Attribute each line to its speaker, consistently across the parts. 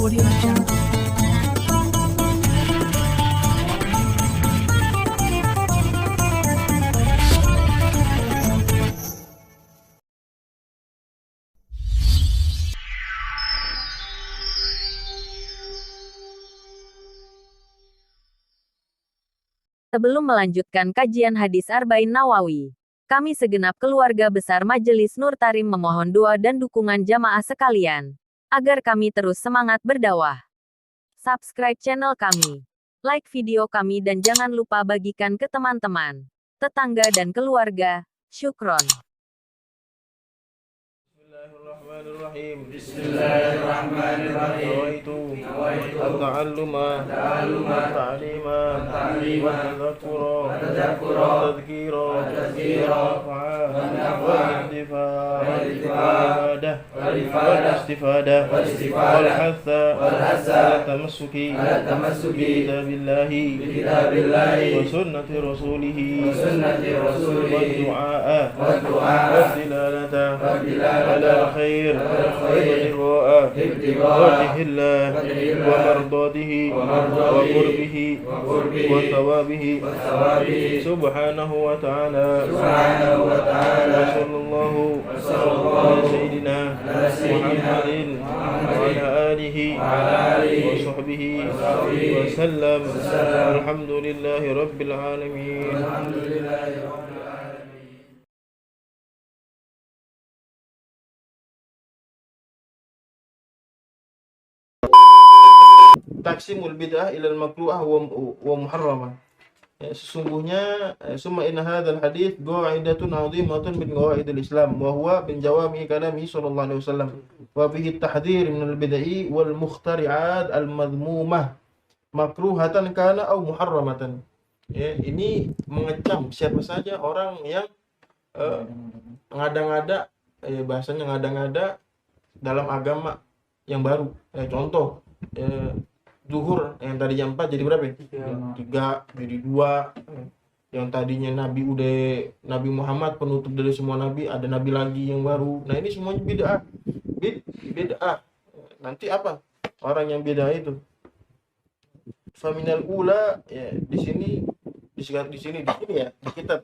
Speaker 1: Audio Jungle.
Speaker 2: Sebelum melanjutkan kajian hadis Arba'in Nawawi, kami segenap keluarga besar Majelis Nur Tarim memohon doa dan dukungan jamaah sekalian, agar kami terus semangat berdakwah. Subscribe channel kami, like video kami dan jangan lupa bagikan ke teman-teman, tetangga dan keluarga. Syukron.
Speaker 3: Bismillahirrahmanirrahim.
Speaker 4: Bismillahirrahmanirrahim.
Speaker 3: Nawaitu at-ta'alluma wat-ta'lima wat-tadhakkura wat-tadhkira wal-intifa'a wal-istifadah wal-hatha ala-tamassuki bi-kitabillahi wa sunnati rasulihi wad-du'a'a wad-dilalata ala الخير وابتغاء وجه الله ومرضاته وقربه وثوابه سبحانه وتعالى وصلى الله على سيدنا محمد وعلى آله وصحبه وسلم الحمد لله رب العالمين. Taksimul bid'ah ilal makruhah wa muharramah. Ya, sesungguhnya summa inna hadzal hadits qa'idatun 'azimatun min qawaidil Islam wa huwa min jawami kalami sallallahu alaihi wasallam wa bihi at-tahdhir min al-bid'i wal mukhtari'at al-madhmumah makruhatan kana aw muharramatan. Ya, ini mengecam siapa saja orang yang ngada-ngada, bahasanya ngada-ngada dalam agama yang baru. Contoh, zuhur yang tadinya 4 jadi berapa? 3 jadi 2. Yang tadinya Nabi Muhammad penutup dari semua nabi, ada nabi lagi yang baru. Nah, ini semuanya bid'ah. Bid'ah. Nanti apa? Orang yang bid'ah itu. Faminal ula, ya, di sini ya, di kitab.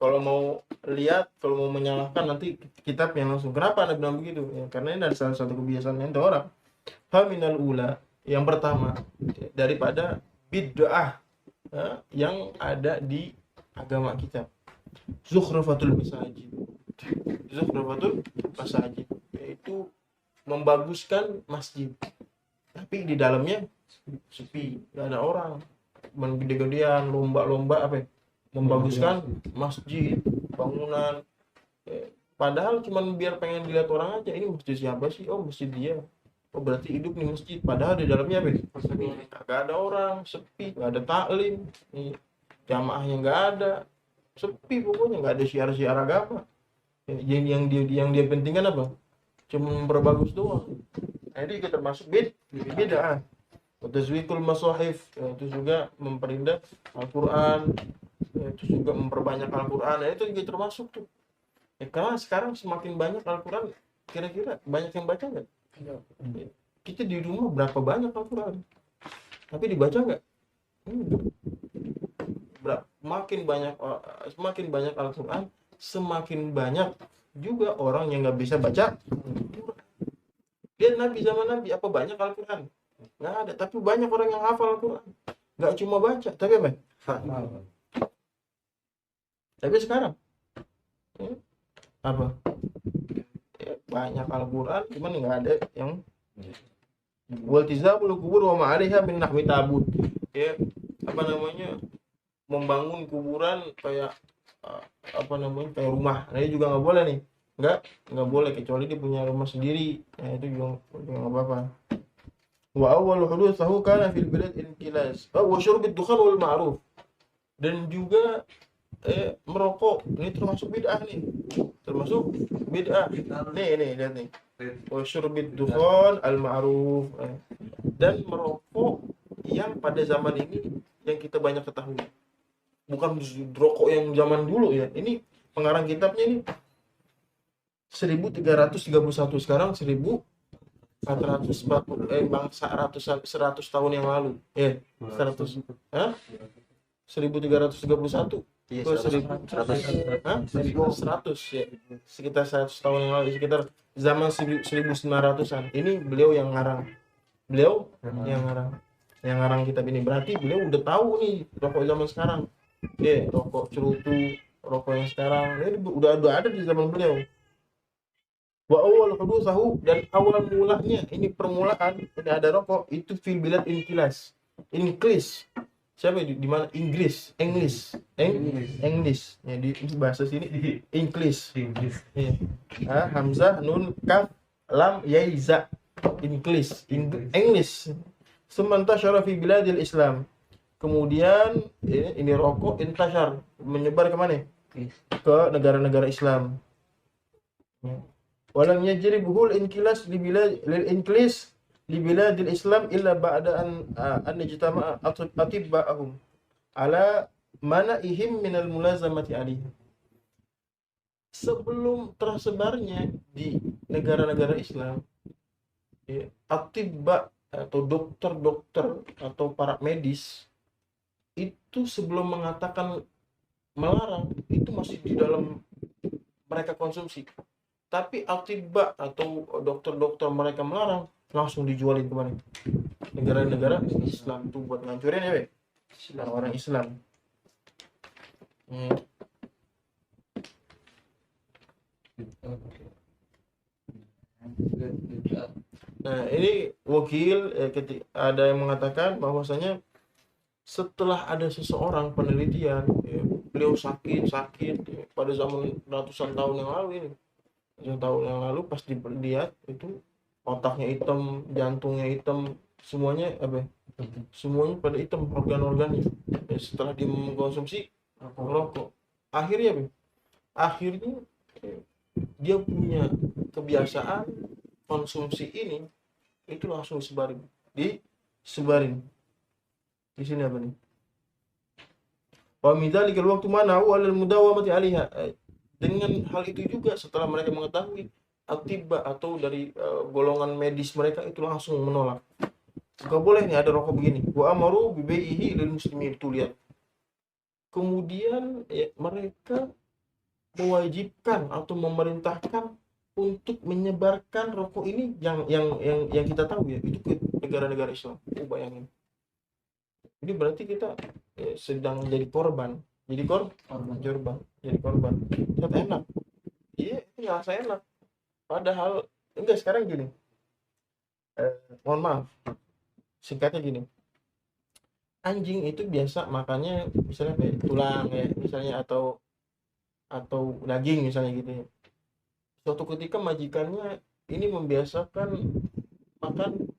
Speaker 3: Kalau mau lihat, kalau mau menyalahkan nanti kitabnya langsung. Kenapa Anda bilang begitu? Ya, karena ini ada salah satu kebiasaan ente orang. Faminal ula, yang pertama daripada bid'ah yang ada di agama kita, zukhrufatul masajid, yaitu membaguskan masjid tapi di dalamnya sepi, gak ada orang, gede-gedean lomba-lomba membaguskan masjid, bangunan, padahal cuman biar pengen dilihat orang aja. Ini masjid siapa sih? Oh, masjid dia. Oh, berarti hidup nih masjid, padahal di dalamnya gak ada orang, sepi, gak ada taklim, jamaahnya gak ada, sepi pokoknya, gak ada syiar-syiar agama. Yang dia pentingkan apa? Cuma memperbagus doang. Jadi kita termasuk bid'ah. Tazwikul masahif, itu juga memperindah Al-Quran, itu juga memperbanyak Al-Quran. Itu juga termasuk tuh. Karena sekarang semakin banyak Al-Quran, kira-kira banyak yang baca nggak? Kita di rumah berapa banyak Al-Quran, tapi dibaca nggak? Semakin banyak Al-Quran, semakin banyak juga orang yang nggak bisa baca. Lihat zaman Nabi, apa banyak Al-Quran? Nggak ada, tapi banyak orang yang hafal Al-Quran, nggak cuma baca, tapi apa? Tapi sekarang apa? Banyak Al-Quran, cuman nggak ada yang waltizamul kubur wa ma'ariha min nahwi tabut. Ya, membangun kuburan kayak kayak rumah. Nah, ini juga nggak boleh nih. Nggak boleh, kecuali dia punya rumah sendiri. Nah, itu juga nggak apa-apa. Wa awwalu hudutsahu kana fil bilad inqilas wa syurbid dukhan wal ma'ruf. Dan juga merokok, ini termasuk bid'ah nih. Nih, lihat nih. Wa syurbid dukhan al ma'ruf. Dan merokok yang pada zaman ini yang kita banyak ketahui. Bukan rokok yang zaman dulu ya. Ini pengarang kitabnya ini 1331, sekarang 1400 bangsa ratusan 100 tahun yang lalu. 100. Hah? 1331
Speaker 1: Iya,
Speaker 3: ke 1000. Hah? 100 ya. Sekitar 100 tahun yang lalu, sekitar zaman 1900-an. Ini beliau yang ngarang. Beliau yang ngarang kitab ini. Berarti beliau udah tahu nih rokok zaman sekarang. Rokok cerutu, rokok yang sekarang ini udah ada di zaman beliau. Wa awal hudusahu, dan awal mulanya, ini permulaan ini ada rokok itu fil bilad inkilas. Inggris. Siapa di mana? English. Ya, di bahasa sini English. Ya. Hamzah, nun, kaf, lam, yaiza. English. Sementara fi biladil Islam. Kemudian ini rokok intasyar, menyebar ke mana? Ke negara-negara Islam. Walam yajri buhul inkilas lil inklis li biladil Islam illa ba'da an ijtama'a atibba'ahum ala mana'ihim minal mulazamati alaihi. Sebelum tersebarnya di negara-negara Islam, atibba atau dokter-dokter atau para medis itu sebelum mengatakan melarang, itu masih di dalam mereka konsumsi. Tapi atibba atau dokter-dokter mereka melarang, langsung dijualin kemana? Negara-negara Islam tuh buat ngancurin ya, orang-orang Islam. Nah, ini wakil ketika ada yang mengatakan bahwasanya setelah ada seseorang penelitian, beliau sakit pada zaman ratusan tahun yang lalu ini. Tahun yang lalu pas dilihat itu otaknya hitam, jantungnya hitam, semuanya semuanya pada hitam organ-organnya. Setelah dia mengkonsumsi rokok, akhirnya dia punya kebiasaan konsumsi ini, itu langsung disebarin di sini apa nih? Wa midzalikal waktu mana walal mudawamati 'alaiha. Dengan hal itu juga setelah mereka mengetahui atibba atau dari golongan medis mereka itu langsung menolak. Gak boleh nih ada rokok begini. Wa amaru bi bai'ihi lil muslimin, tuh lihat. Kemudian mereka mewajibkan atau memerintahkan untuk menyebarkan rokok ini yang kita tahu ya, itu ke negara-negara Islam. Bayangin. Ini berarti kita sedang jadi korban. Jadi korban. Lihat enak. Iya, itu ngerasa enak. Padahal enggak. Sekarang gini. Mohon maaf. Singkatnya gini. Anjing itu biasa makannya misalnya tulang ya, misalnya atau daging misalnya gitu ya. Suatu ketika majikannya ini membiasakan makan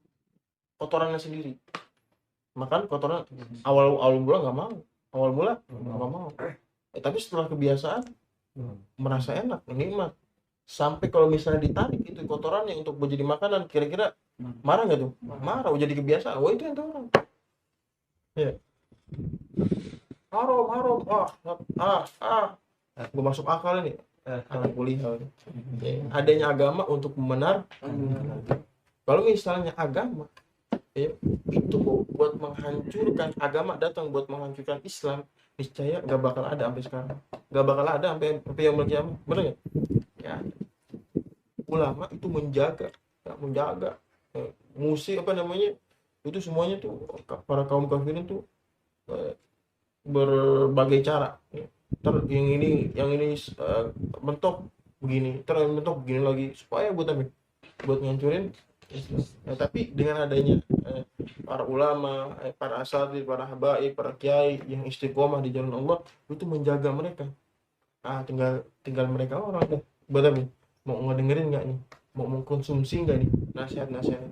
Speaker 3: kotorannya sendiri. Makan kotoran awal mula nggak mau. Tapi setelah kebiasaan merasa enak, nikmat. Sampai kalau misalnya ditarik itu kotorannya untuk menjadi makanan, kira-kira marah nggak tuh? Marah, jadi kebiasaan. Wah, itu yang tahu orang. Ya. Haram. Gue masuk akal ini. Anak kuliah. Adanya agama untuk membenar. Kalau misalnya agama itu buat menghancurkan, agama datang buat menghancurkan Islam, niscaya gak bakal ada sampai sekarang, gak bakal ada sampai yaumul qiyamah. Bener nggak? Ya, ulama itu menjaga musik itu semuanya tuh, para kaum kafirin tuh berbagai cara. Yang ini mentok begini, mentok begini lagi, supaya buat ngancurin Islam. Tapi dengan adanya para ulama, para asatidz, para habaib, para kiai yang istiqomah di jalan Allah, itu menjaga mereka. Tinggal mereka orang deh. Betul, mau ngedengerin nggak nih? Mau mengkonsumsi nggak nih nasihat-nasihat?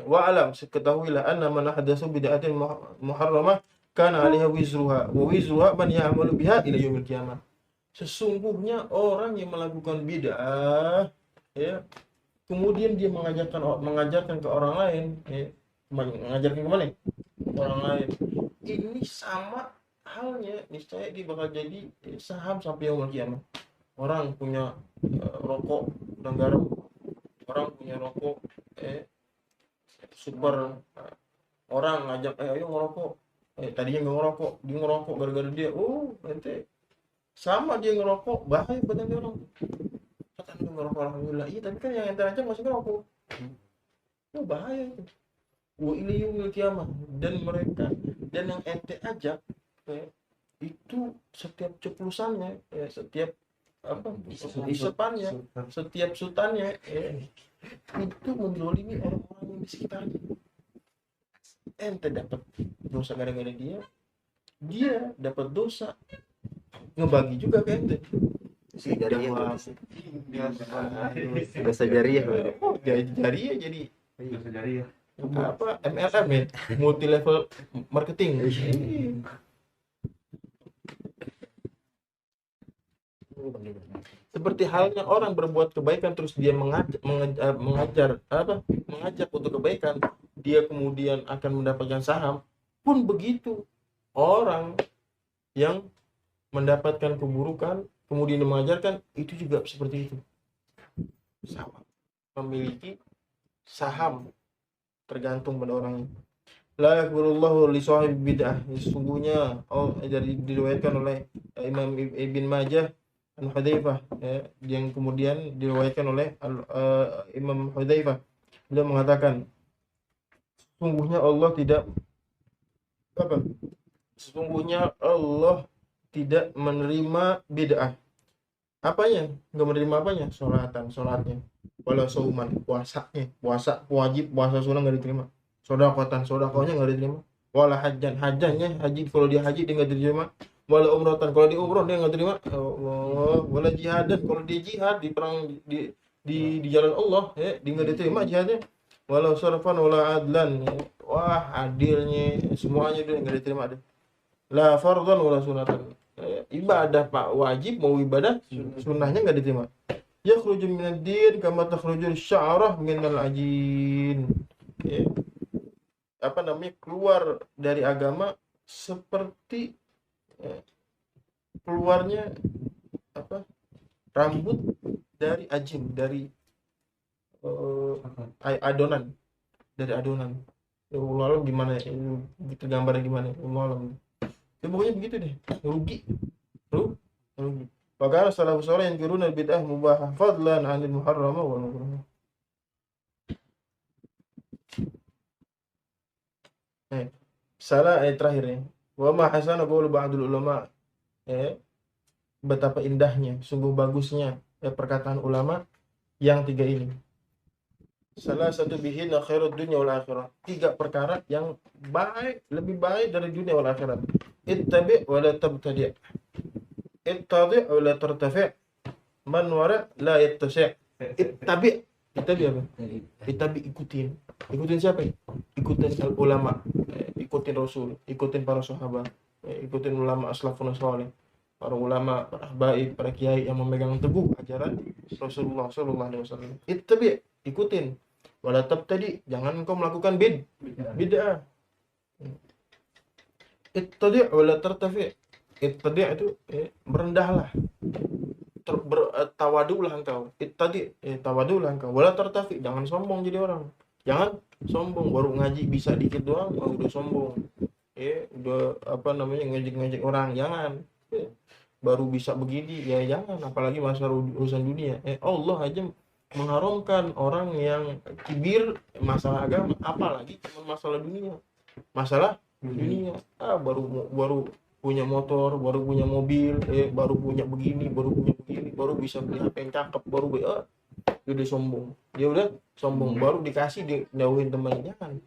Speaker 3: Wa alam, ketahuilah anna man ahdatsa bid'atin muharramah kana 'alaiha wizruha wa wizruha man ya'malu biha ila yaumil qiyamah. Sesungguhnya orang yang melakukan bid'ah, kemudian dia mengajarkan ke orang lain, mengajarkan ke mana? Orang lain. Ini sama halnya, niscaya dia bakal jadi saham sampai yaumul qiyamah. Orang punya rokok dan garam, orang punya ngerokok, super orang ngajak ayo ngerokok, tadinya nggak ngerokok, dia ngerokok gara-gara dia, nanti sama dia ngerokok bahaya buat nanti orang. Kata lu ngerokok alhamdulillah, iya tapi kan yang ente aja masih ngerokok, bahaya itu. Wa ilayumil kiamah, dan mereka dan yang ente ajak itu setiap ceplusannya, setiap apa hisapannya, setiap sutannya, itu menzolimi orang-orang yang di sekitarnya. Ente dapat dosa gara-gara dia dapat dosa ngebagi juga ke ente.
Speaker 1: Jariah dosa jariah
Speaker 3: Jariah jadi
Speaker 4: Dosa jariah.
Speaker 3: apa MLM ya, multi level marketing. Seperti halnya orang berbuat kebaikan terus dia mengajak untuk kebaikan, dia kemudian akan mendapatkan saham, pun begitu orang yang mendapatkan keburukan kemudian mengajarkan itu juga seperti itu, sama memiliki saham, tergantung pada orangnya. La yakfurullahu li sahib bid'ah, sesungguhnya dari diriwayatkan oleh Imam Ibn Majah an Hudzaifah, yang kemudian diriwayatkan oleh Imam Hudzaifah, beliau mengatakan sesungguhnya Allah tidak menerima bid'ah. Apanya? Enggak menerima apanya? Sholatnya. Wala sauman, puasanya, puasa wajib, puasa sunnah enggak diterima. Sodakohnya enggak diterima. Wala hajjannya, haji kalau dia haji dia enggak diterima. Wala umratan, kalau dia umroh dia enggak terima. Allah, wala jihadan, kalau dia jihad di perang di jalan Allah, dia enggak diterima jihadnya. Wala sarfan wala adlan, wah adilnya semuanya dia enggak diterima deh. La fardhan wala sunatan, ibadah pak wajib mau ibadah sunnahnya enggak diterima. Yakhruju minad din kama takhrujul sya'rah minal ajin, keluar dari agama seperti keluarnya rambut dari ajin, dari adonan, dari adonan. Allah alam gimana ya, tergambarnya gimana, Allah alam. Ya pokoknya begitu deh, rugi. Bagaimana salafus saleh yang kiruna bid'ah mubahah fadlan 'anil muharramah wal makruh. Salah terakhir ya. Wa ma hasana qaulu ba'dul ulama, betapa indahnya, sungguh bagusnya perkataan ulama yang tiga ini. Salah satu bihin khairud dunya wal akhirah. Tiga perkara yang baik, lebih baik dari dunia wal akhirat. Ittabi' wa la tabtadi'. Ittadi' wa la tartafi'. Man wara' la yattasi'. Ittabi' apa? Ittabi' ikutin. Ikutin siapa? Ikutin ulama, ikutin Rasul, ikutin para sahabat, ikutin ulama as-salafun salih, para ulama, para habaib, para kiai yang memegang teguh ajaran Rasulullah sallallahu alaihi wasallam. Ittabi', ikutin. Wala tabtadi', jangan engkau melakukan bid'ah. Ittadi' wala tartafi'. Ittadi' itu merendahlah. Tawadulah engkau. Ittadi', tawadulah engkau. Wala tartafi', jangan sombong jadi orang. Jangan sombong, baru ngaji bisa dikit doang udah sombong. Udah ngejek-ngejek orang, jangan. Baru bisa begini ya jangan, apalagi masalah urusan dunia. Allah aja mengharamkan orang yang kibir masalah agama, apalagi cuma masalah dunia. Baru punya motor, baru punya mobil, baru punya begini, baru bisa beli HP yang cakep, baru dia udah sombong. Dia udah sombong, baru dikasih dijauhin temannya, jangan.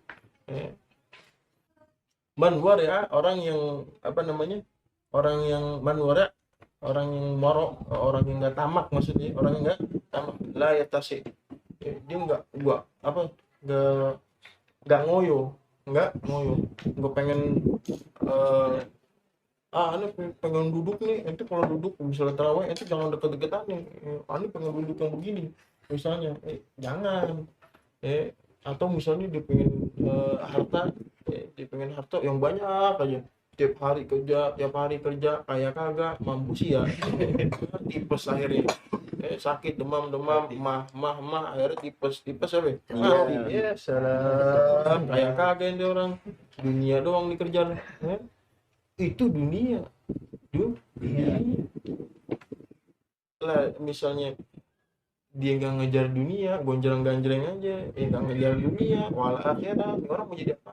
Speaker 3: Manwara, orang yang orang yang manwara, orang yang marok, orang yang enggak tamak, maksudnya orang yang enggak tamak, la yatasi. Dia enggak ngoyo, enggak pengen pengen duduk nih, itu kalau duduk misalnya tarawih itu jangan deket-deketan nih, pengen duduk yang begini misalnya, jangan. Atau misalnya dia pengen harta yang banyak aja, tiap hari kerja kayak kagak, mampus ya. Tipes akhirnya. sakit demam mah akhirnya tipes apa
Speaker 1: Iya.
Speaker 3: mati ya salam kayak kagak ini orang dunia doang dikejar ya. Itu dunia lah. Misalnya dia nggak ngejar dunia, gonjreng-ganjreng aja, nggak ngejar dunia, wal akhirat, ini orang mau jadi apa?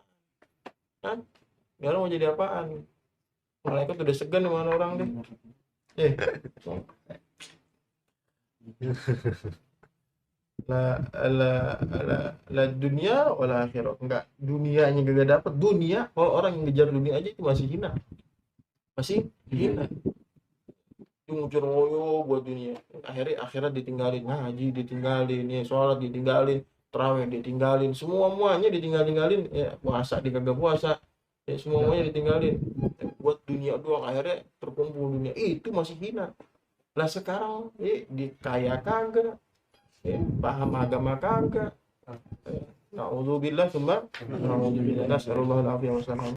Speaker 3: Hah? Ini orang mau jadi apaan? Malaikat udah segan sama orang deh. La dunia wala akhirat. Enggak, dunianya gak dapet. Dunia, kalau orang yang ngejar dunia aja itu masih hina. Itu ngejar ngoyo buat dunia. Akhirnya akhirat ditinggalin, ngaji ditinggalin, ya sholat ditinggalin, tarawih ditinggalin, semuanya ditinggalin, ya puasa dikagak puasa, ya semuanya ditinggalin buat dunia doang. Akhirnya terkumpul dunia, itu masih hina. Lah sekarang dikaya kagak, paham agama kagak. Na'udzubillah, nasallallahu alaihi wasallam.